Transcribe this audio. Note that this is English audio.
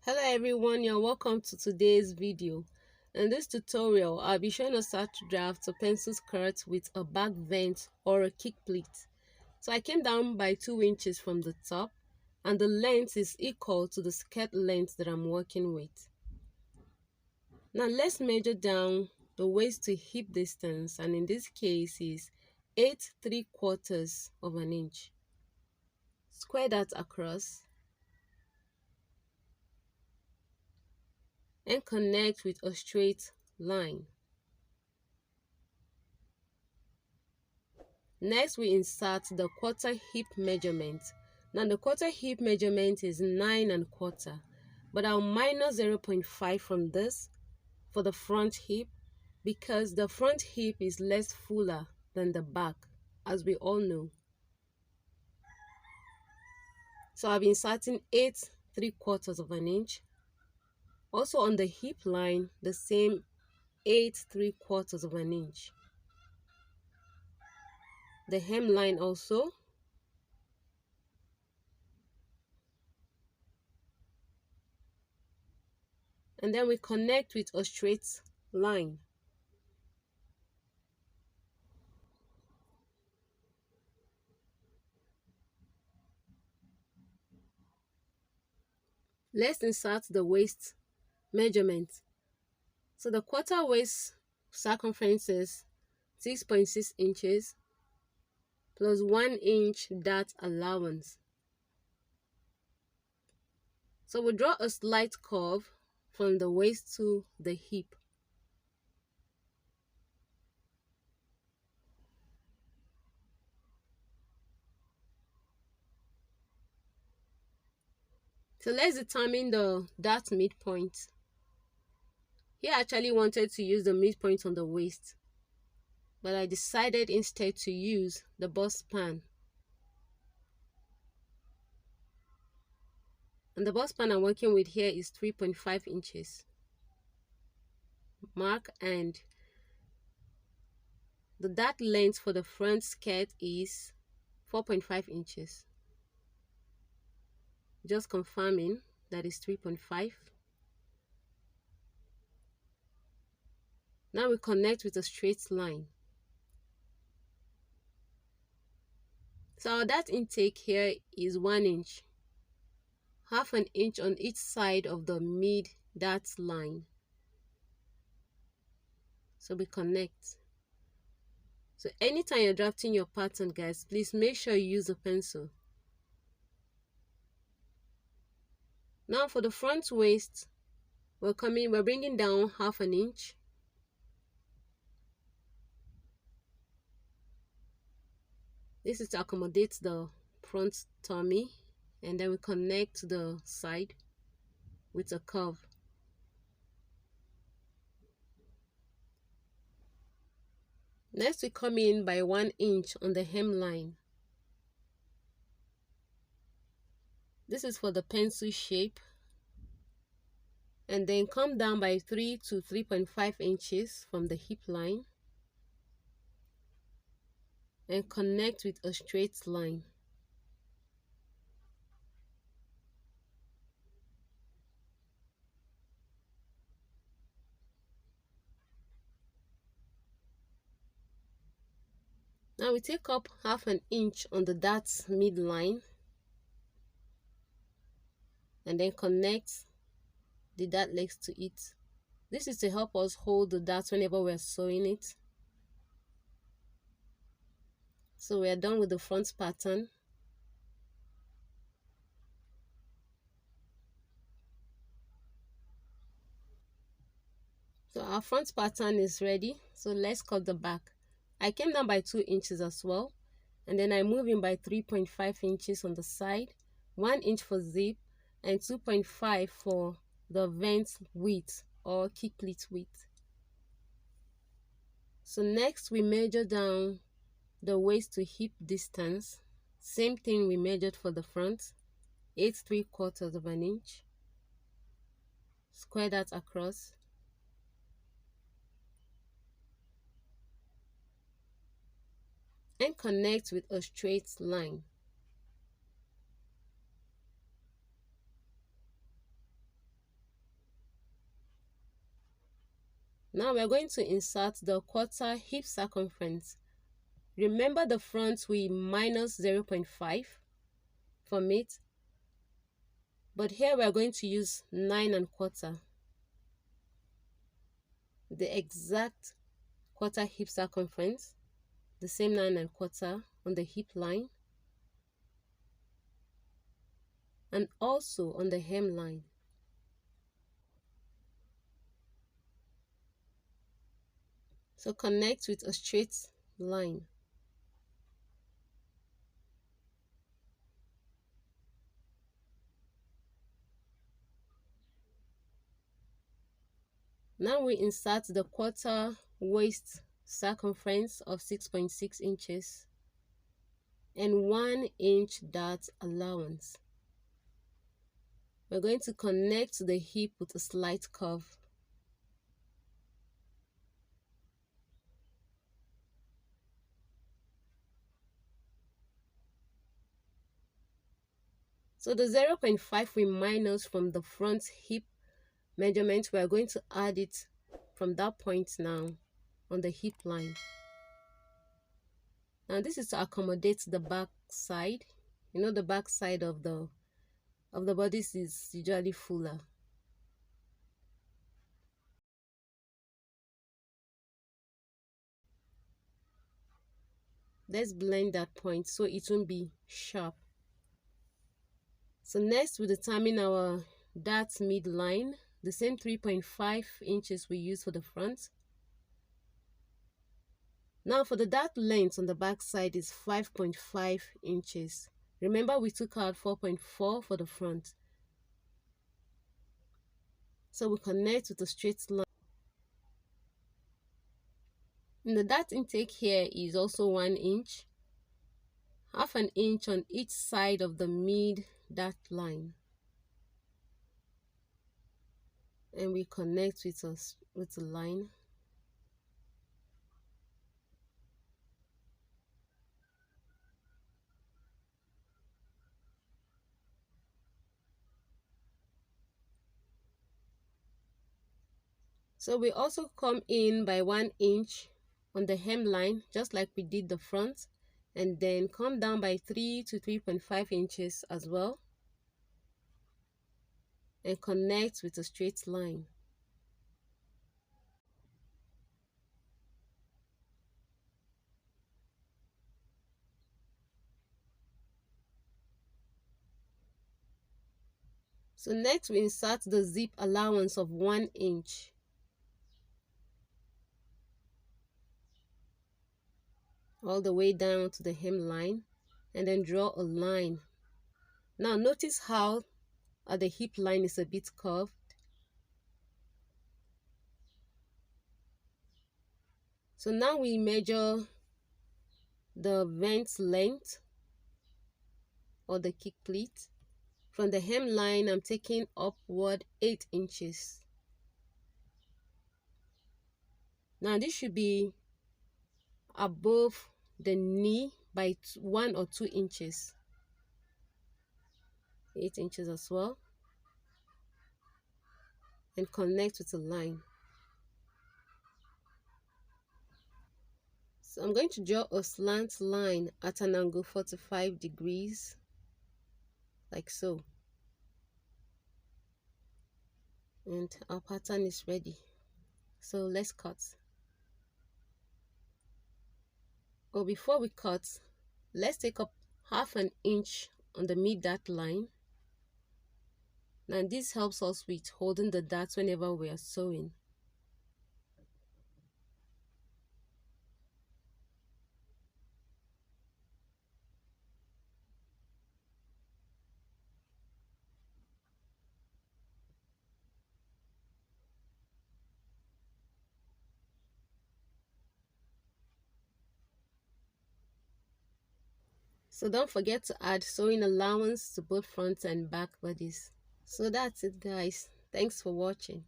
Hello everyone, you're welcome to today's video. In this tutorial, I'll be showing us how to draft a pencil skirt with a back vent or a kick pleat. So I came down by 2 inches from the top and the length is equal to the skirt length that I'm working with. Now let's measure down the waist to hip distance, and in this case is 8¾ of an inch. Square that across and connect with a straight line. Next, we insert the quarter hip measurement. Now the quarter hip measurement is 9¼ but I'll minus 0.5 from this for the front hip because the front hip is less fuller than the back, as we all know. So I'll be inserting 8¾ of an inch. Also on the hip line, the same 8¾ of an inch. The hem line also. And then we connect with a straight line. Let's insert the waist measurement. So the quarter waist circumference is 6.6 inches plus 1 inch dart allowance. So we draw a slight curve from the waist to the hip. So let's determine the dart midpoint. Here I actually wanted to use the midpoint on the waist, but I decided instead to use the bust span. And the bust span I'm working with here is 3.5 inches. Mark, and the dart length for the front skirt is 4.5 inches. Just confirming that is 3.5. Now we connect with a straight line. So our dart intake here is 1 inch. Half an inch on each side of the mid dart line. So we connect. So anytime you're drafting your pattern, guys, please make sure you use a pencil. Now for the front waist, we're bringing down half an inch. This is to accommodate the front tummy, and then we connect the side with a curve. Next, we come in by 1 inch on the hem line. This is for the pencil shape. And then come down by 3 to 3.5 inches from the hip line and connect with a straight line. Now we take up half an inch on the dart midline and then connect the dart legs to it. This is to help us hold the dart whenever we're sewing it. So we are done with the front pattern. So our front pattern is ready. So let's cut the back. I came down by 2 inches as well. And then I move in by 3.5 inches on the side, 1 inch for zip, and 2.5 for the vent width or kick pleat width. So next we measure down the waist to hip distance. Same thing we measured for the front, 8¾ of an inch. Square that across. And connect with a straight line. Now we're going to insert the quarter hip circumference. Remember the front we minus 0.5 from it, but here we're going to use 9¼ the exact quarter hip circumference, the same 9¼ on the hip line and also on the hemline. So connect with a straight line. Now we insert the quarter waist circumference of 6.6 inches and 1 inch dart allowance. We're going to connect the hip with a slight curve. So the 0.5 we minus from the front hip measurement, we are going to add it from that point now on the hip line. Now this is to accommodate the back side. You know, the back side of the bodice is usually fuller. Let's blend that point so it won't be sharp. So next we determine our dart midline, the same 3.5 inches we use for the front. Now for the dart length on the back side is 5.5 inches. Remember we took out 4.4 for the front. So we connect with a straight line. And the dart intake here is also 1 inch, half an inch on each side of the mid dart line. And we connect with the line. So we also come in by 1 inch on the hemline, just like we did the front, and then come down by 3 to 3.5 inches as well, and connect with a straight line. So next we insert the zip allowance of 1 inch. All the way down to the hemline, and then draw a line. Now notice how the hip line is a bit curved. So now we measure the vent length or the kick pleat. From the hemline, I'm taking upward 8 inches. Now this should be above the knee by 1 or 2 inches. 8 inches as well. And connect with a line. So I'm going to draw a slant line at an angle 45 degrees, like so. And our pattern is ready. So let's cut. Oh, before we cut, let's take up half an inch on the mid dart line. Now this helps us with holding the dart whenever we are sewing. So don't forget to add sewing allowance to both front and back bodies. So that's it, guys. Thanks for watching.